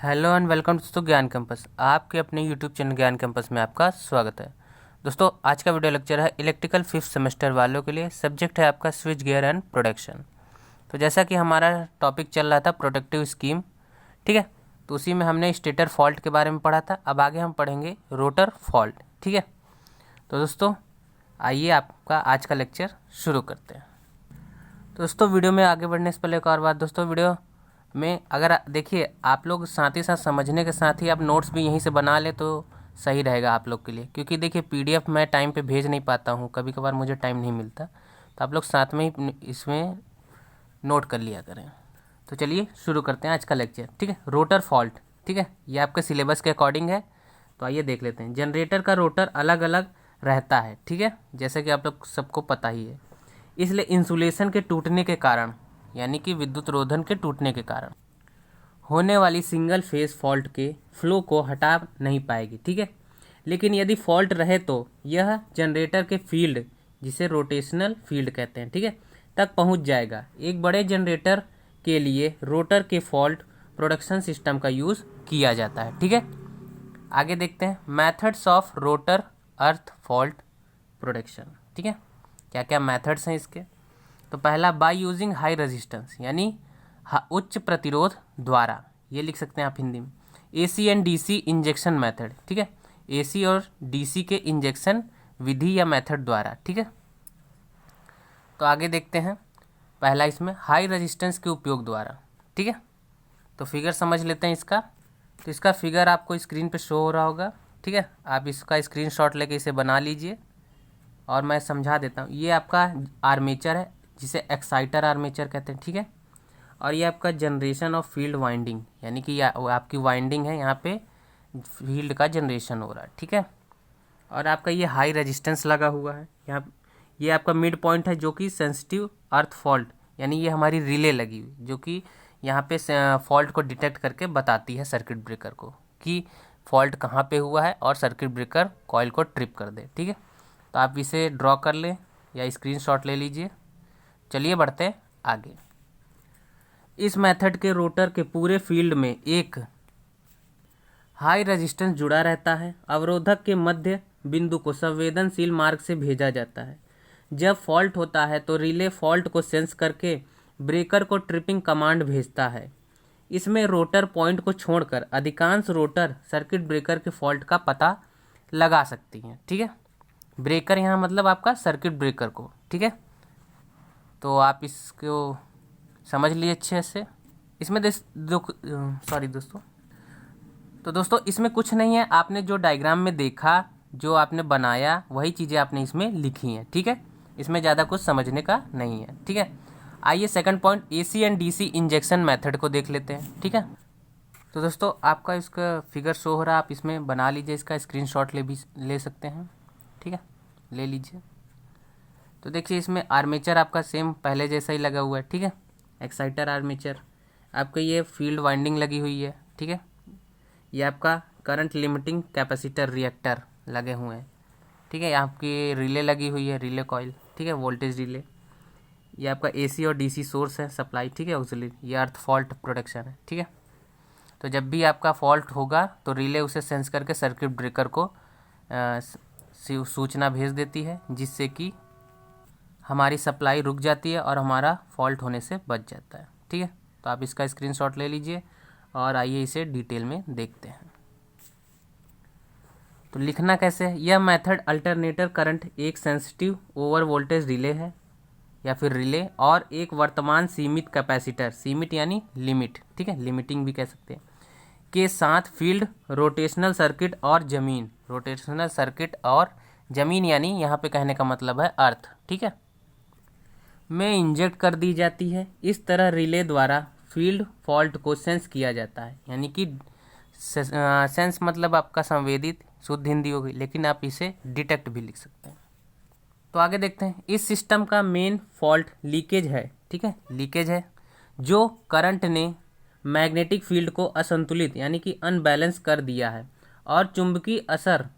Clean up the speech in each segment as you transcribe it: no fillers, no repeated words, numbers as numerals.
Hello and welcome दोस्तों ज्ञान campus. आपके अपने यूट्यूब चैनल ज्ञान कैंपस में आपका स्वागत है। दोस्तों आज का वीडियो लेक्चर है इलेक्ट्रिकल फिफ्थ सेमेस्टर वालों के लिए। सब्जेक्ट है आपका स्विच गियर एंड प्रोडक्शन। तो जैसा कि हमारा टॉपिक चल रहा था प्रोटेक्टिव स्कीम, ठीक है, तो उसी में हमने स्टेटर फॉल्ट के बारे में पढ़ा था। अब आगे हम पढ़ेंगे रोटर फॉल्ट, ठीक है। तो दोस्तों आइए आपका आज का लेक्चर शुरू करते हैं। तो दोस्तों वीडियो में आगे बढ़ने से पहले एक और बात, दोस्तों वीडियो में अगर देखिए आप लोग साथ ही साथ समझने के साथ ही आप नोट्स भी यहीं से बना ले तो सही रहेगा आप लोग के लिए, क्योंकि देखिए पीडीएफ मैं टाइम पे भेज नहीं पाता हूँ, कभी कभार मुझे टाइम नहीं मिलता, तो आप लोग साथ में ही इसमें नोट कर लिया करें। तो चलिए शुरू करते हैं आज का लेक्चर, ठीक है। रोटर फॉल्ट, ठीक है, ये आपके सिलेबस के अकॉर्डिंग है। तो आइए देख लेते हैं। जनरेटर का रोटर अलग अलग रहता है, ठीक है, जैसे कि आप लोग सबको पता ही है। इसलिए इंसुलेशन के टूटने के कारण, यानी कि विद्युत रोधन के टूटने के कारण होने वाली सिंगल फेज फॉल्ट के फ्लो को हटा नहीं पाएगी, ठीक है। लेकिन यदि फॉल्ट रहे तो यह जनरेटर के फील्ड, जिसे रोटेशनल फील्ड कहते हैं, ठीक है, तक पहुंच जाएगा। एक बड़े जनरेटर के लिए रोटर के फॉल्ट प्रोडक्शन सिस्टम का यूज़ किया जाता है, ठीक है। आगे देखते हैं methods of rotor earth fault production, ठीक है। क्या क्या मेथड्स हैं इसके। तो पहला बाय यूजिंग हाई रेजिस्टेंस, यानी उच्च प्रतिरोध द्वारा, ये लिख सकते हैं आप हिंदी में। AC and DC injection method, ठीक है, एसी और डीसी के इंजेक्शन विधि या मेथड द्वारा, ठीक है। तो आगे देखते हैं पहला इसमें हाई रेजिस्टेंस के उपयोग द्वारा, ठीक है। तो फिगर समझ लेते हैं इसका। तो इसका फिगर आपको स्क्रीन पे शो हो रहा होगा, ठीक है। आप इसका स्क्रीनशॉट लेके इसे बना लीजिए और मैं समझा देता हूँ। ये आपका आर्मेचर है, जिसे एक्साइटर आर्मेचर कहते हैं, ठीक है। और ये आपका जनरेशन ऑफ फील्ड वाइंडिंग, यानी कि आपकी वाइंडिंग है, यहाँ पे फील्ड का जनरेशन हो रहा है, ठीक है। और आपका ये हाई रेजिस्टेंस लगा हुआ है यहाँ। ये आपका मिड पॉइंट है जो कि सेंसिटिव अर्थ फॉल्ट, यानी ये हमारी रिले लगी हुई, जो कि यहाँ पे फॉल्ट को डिटेक्ट करके बताती है सर्किट ब्रेकर को कि फॉल्ट कहाँ पे हुआ है और सर्किट ब्रेकर कॉइल को ट्रिप कर दे, ठीक है। तो आप इसे ड्रॉ कर लें या स्क्रीनशॉट ले लीजिए। चलिए बढ़ते हैं आगे। इस मेथड के रोटर के पूरे फील्ड में एक हाई रेजिस्टेंस जुड़ा रहता है। अवरोधक के मध्य बिंदु को संवेदनशील मार्ग से भेजा जाता है। जब फॉल्ट होता है तो रिले फॉल्ट को सेंस करके ब्रेकर को ट्रिपिंग कमांड भेजता है। इसमें रोटर पॉइंट को छोड़कर अधिकांश रोटर सर्किट ब्रेकर के फॉल्ट का पता लगा सकती हैं, ठीक है। ब्रेकर यहाँ मतलब आपका सर्किट ब्रेकर को, ठीक है। तो आप इसको समझ लिए अच्छे से। इसमें दोस्तों, तो दोस्तों इसमें कुछ नहीं है, आपने जो डायग्राम में देखा, जो आपने बनाया, वही चीज़ें आपने इसमें लिखी हैं, ठीक है। इसमें ज़्यादा कुछ समझने का नहीं है, ठीक है। आइए second point AC and DC injection method को देख लेते हैं, ठीक है। तो दोस्तों आपका इसका फिगर शो हो रहा है, आप इसमें बना लीजिए, इसका स्क्रीनशॉट ले सकते हैं, ठीक है, ले लीजिए। तो देखिए इसमें आर्मेचर आपका सेम पहले जैसा ही लगा हुआ है, ठीक है, एक्साइटर आर्मेचर। आपका ये फील्ड वाइंडिंग लगी हुई है, ठीक है। ये आपका करंट लिमिटिंग कैपेसिटर रिएक्टर लगे हुए हैं, ठीक है। आपकी रिले लगी हुई है, रिले कॉइल, ठीक है, वोल्टेज रिले। ये आपका एसी और डीसी सोर्स है सप्लाई, ठीक है, ऑक्सिलरी। ये अर्थ फॉल्ट प्रोडक्शन है, ठीक है। तो जब भी आपका फॉल्ट होगा तो रिले उसे सेंस करके सर्किट ब्रेकर को सूचना भेज देती है, जिससे कि हमारी सप्लाई रुक जाती है और हमारा फॉल्ट होने से बच जाता है, ठीक है। तो आप इसका स्क्रीनशॉट ले लीजिए और आइए इसे डिटेल में देखते हैं। तो लिखना कैसे है। यह मेथड अल्टरनेटर करंट एक सेंसिटिव ओवर वोल्टेज रिले है या फिर रिले और एक वर्तमान सीमित कैपेसिटर, सीमित यानी लिमिट, ठीक है, लिमिटिंग भी कह सकते हैं, के साथ फील्ड रोटेशनल सर्किट और जमीन, रोटेशनल सर्किट और जमीन यानी यहाँ पे कहने का मतलब है अर्थ, ठीक है, में इंजेक्ट कर दी जाती है। इस तरह रिले द्वारा फील्ड फॉल्ट को सेंस किया जाता है, यानी कि सेंस मतलब आपका संवेदित, शुद्ध हिंदी होगी, लेकिन आप इसे डिटेक्ट भी लिख सकते हैं। तो आगे देखते हैं। इस सिस्टम का मेन फॉल्ट लीकेज है, ठीक है, लीकेज है, जो करंट ने मैग्नेटिक फील्ड को असंतुलित यानी कि अनबैलेंस कर दिया है और चुंबकीय असर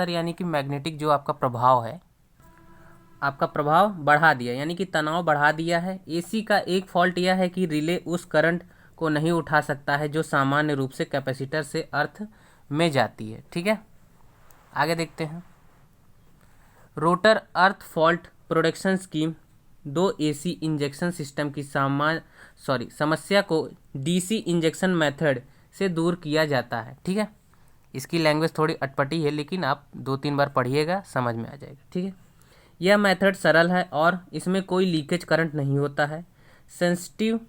यानी कि मैग्नेटिक जो आपका प्रभाव है, आपका प्रभाव बढ़ा दिया, यानी कि तनाव बढ़ा दिया है। एसी का एक फॉल्ट यह है कि रिले उस करंट को नहीं उठा सकता है जो सामान्य रूप से कैपेसिटर से अर्थ में जाती है। ठीक है, आगे देखते हैं। रोटर अर्थ फॉल्ट प्रोटेक्शन स्कीम दो एसी इंजेक्शन सिस्टम की समस्या को डीसी इंजेक्शन मेथड से दूर किया जाता है। ठीक है, इसकी लैंग्वेज थोड़ी अटपटी है, लेकिन आप 2-3 बार पढ़िएगा, समझ में आ जाएगा। ठीक है, यह मेथड सरल है और इसमें कोई लीकेज करंट नहीं होता है। सेंसिटिव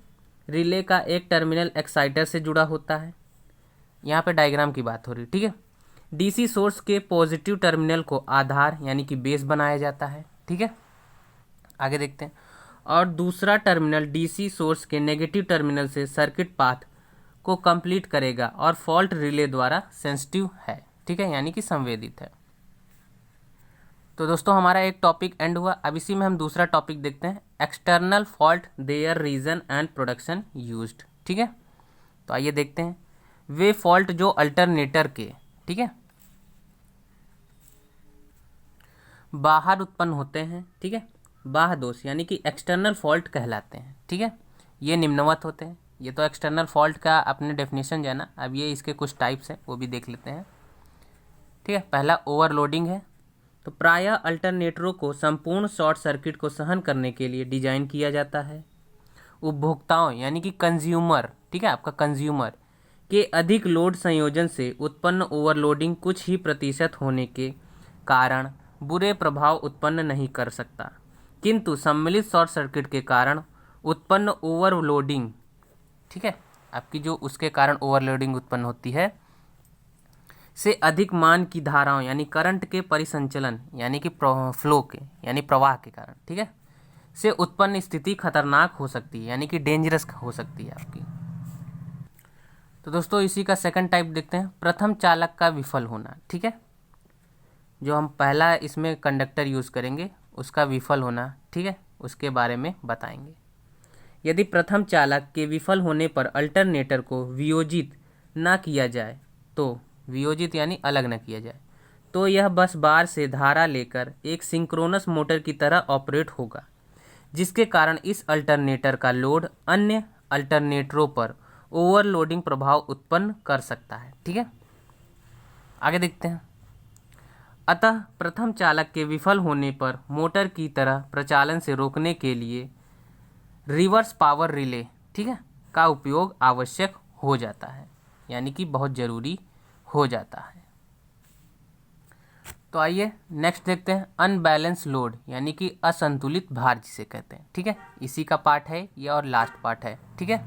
रिले का एक टर्मिनल एक्साइटर से जुड़ा होता है। यहाँ पे डायग्राम की बात हो रही है। ठीक है, डीसी सोर्स के पॉजिटिव टर्मिनल को आधार यानी कि बेस बनाया जाता है। ठीक है, आगे देखते हैं। और दूसरा टर्मिनल डीसी सोर्स के नेगेटिव टर्मिनल से सर्किट पाथ को कंप्लीट करेगा और फॉल्ट रिले द्वारा सेंसिटिव है। ठीक है, यानी कि संवेदित है। तो दोस्तों हमारा एक टॉपिक एंड हुआ। अब इसी में हम दूसरा टॉपिक देखते हैं, external fault, there reason and production used. ठीक है, तो आइए देखते हैं। वे फॉल्ट जो अल्टरनेटर के, ठीक है, बाहर उत्पन्न होते हैं, ठीक है, बाह्य दोष यानी कि एक्सटर्नल फॉल्ट कहलाते हैं। ठीक है, ये निम्नवत होते हैं। ये तो एक्सटर्नल फॉल्ट का अपने डेफिनेशन जाना, अब ये इसके कुछ टाइप्स हैं वो भी देख लेते हैं। ठीक है, पहला ओवरलोडिंग है। तो प्रायः अल्टरनेटरों को संपूर्ण शॉर्ट सर्किट को सहन करने के लिए डिजाइन किया जाता है। उपभोक्ताओं यानी कि कंज्यूमर, ठीक है, आपका कंज्यूमर के अधिक लोड संयोजन से उत्पन्न ओवरलोडिंग कुछ ही प्रतिशत होने के कारण बुरे प्रभाव उत्पन्न नहीं कर सकता, किंतु सम्मिलित शॉर्ट सर्किट के कारण उत्पन्न ओवरलोडिंग, ठीक है, आपकी जो उसके कारण ओवरलोडिंग उत्पन्न होती है, से अधिक मान की धाराओं यानी करंट के परिसंचलन यानी कि फ्लो के यानी प्रवाह के कारण, ठीक है, से उत्पन्न स्थिति खतरनाक हो सकती है यानी कि डेंजरस हो सकती है आपकी। तो दोस्तों इसी का सेकंड टाइप देखते हैं, प्रथम चालक का विफल होना। ठीक है, जो हम पहला इसमें कंडक्टर यूज़ करेंगे उसका विफल होना, ठीक है, उसके बारे में बताएंगे। यदि प्रथम चालक के विफल होने पर अल्टरनेटर को वियोजित ना किया जाए, तो वियोजित यानी अलग न किया जाए, तो यह बस बार से धारा लेकर एक सिंक्रोनस मोटर की तरह ऑपरेट होगा, जिसके कारण इस अल्टरनेटर का लोड अन्य अल्टरनेटरों पर ओवरलोडिंग प्रभाव उत्पन्न कर सकता है। ठीक है, आगे देखते हैं। अतः प्रथम चालक के विफल होने पर मोटर की तरह प्रचालन से रोकने के लिए रिवर्स पावर रिले, ठीक है, का उपयोग आवश्यक हो जाता है, यानी कि बहुत ज़रूरी हो जाता है। तो आइए नेक्स्ट देखते हैं, अनबैलेंस लोड यानी कि असंतुलित भार जिसे कहते हैं। ठीक है, इसी का पार्ट है ये और लास्ट पार्ट है। ठीक है,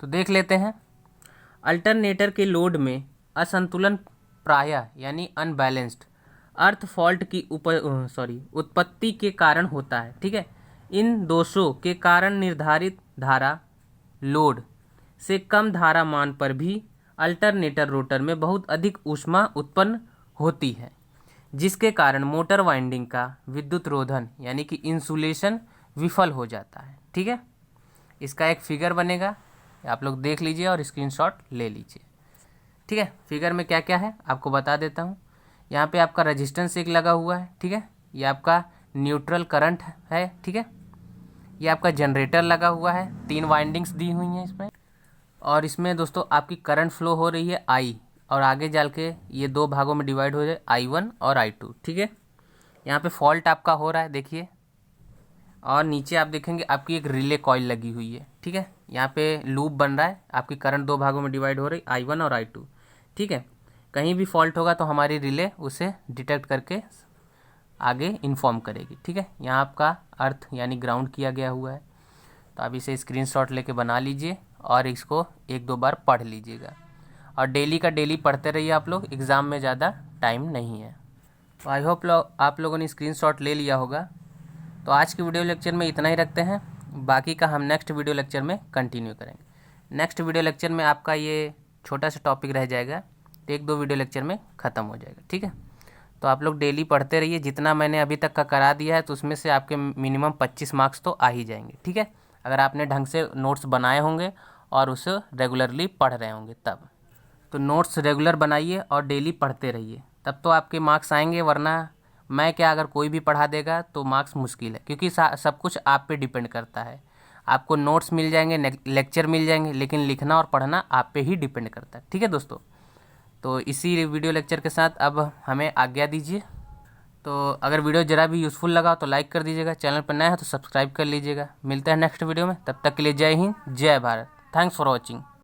तो देख लेते हैं। अल्टरनेटर के लोड में असंतुलन प्रायः यानी अनबैलेंस्ड अर्थ फॉल्ट की उत्पत्ति के कारण होता है। ठीक है, इन दोषों के कारण निर्धारित धारा लोड से कम धारा मान पर भी अल्टरनेटर रोटर में बहुत अधिक ऊष्मा उत्पन्न होती है, जिसके कारण मोटर वाइंडिंग का विद्युत रोधन यानी कि इंसुलेशन विफल हो जाता है। ठीक है, इसका एक फिगर बनेगा, आप लोग देख लीजिए और स्क्रीनशॉट ले लीजिए। ठीक है, फिगर में क्या क्या है आपको बता देता हूँ। यहाँ पे आपका रेजिस्टेंस एक लगा हुआ है। ठीक है, ये आपका न्यूट्रल करंट है। ठीक है, ये आपका जनरेटर लगा हुआ है, 3 वाइंडिंग्स दी हुई हैं इसमें, और इसमें दोस्तों आपकी करंट फ्लो हो रही है आई, और आगे चल के ये 2 भागों में डिवाइड हो जाए, I1 और I2। ठीक है, यहाँ पे फॉल्ट आपका हो रहा है देखिए, और नीचे आप देखेंगे आपकी एक रिले कॉइल लगी हुई है। ठीक है, यहाँ पे लूप बन रहा है, आपकी करंट 2 भागों में डिवाइड हो रही, I1 और I2। ठीक है, कहीं भी फॉल्ट होगा तो हमारी रिले उसे डिटेक्ट करके आगे इन्फॉर्म करेगी। ठीक है, यहाँ आपका अर्थ यानी ग्राउंड किया गया हुआ है, तो आप इसे स्क्रीनशॉट लेके बना लीजिए और इसको 1-2 बार पढ़ लीजिएगा, और डेली का डेली पढ़ते रहिए आप लोग, एग्ज़ाम में ज़्यादा टाइम नहीं है। तो आई होप आप लोगों ने स्क्रीनशॉट ले लिया होगा। तो आज के वीडियो लेक्चर में इतना ही रखते हैं, बाकी का हम नेक्स्ट वीडियो लेक्चर में कंटिन्यू करेंगे। नेक्स्ट वीडियो लेक्चर में आपका ये छोटा सा टॉपिक रह जाएगा, तो 1-2 वीडियो लेक्चर में ख़त्म हो जाएगा। ठीक है, तो आप लोग डेली पढ़ते रहिए, जितना मैंने अभी तक का करा दिया है तो उसमें से आपके मिनिमम 25 मार्क्स तो आ ही जाएंगे। ठीक है, अगर आपने ढंग से नोट्स बनाए होंगे और उसे रेगुलरली पढ़ रहे होंगे तब। तो नोट्स रेगुलर बनाइए और डेली पढ़ते रहिए, तब तो आपके मार्क्स आएंगे, वरना मैं क्या, अगर कोई भी पढ़ा देगा तो मार्क्स मुश्किल है, क्योंकि सब कुछ आप पे डिपेंड करता है। आपको नोट्स मिल जाएंगे, लेक्चर मिल जाएंगे, लेकिन लिखना और पढ़ना आप पे ही डिपेंड करता है। ठीक है दोस्तों, तो इसी वीडियो लेक्चर के साथ अब हमें आज्ञा दीजिए। तो अगर वीडियो ज़रा भी यूज़फुल लगा तो लाइक कर दीजिएगा, चैनल पर नया है तो सब्सक्राइब कर लीजिएगा। मिलते हैं नेक्स्ट वीडियो में, तब तक के लिए जय हिंद, जय भारत। Thanks for watching.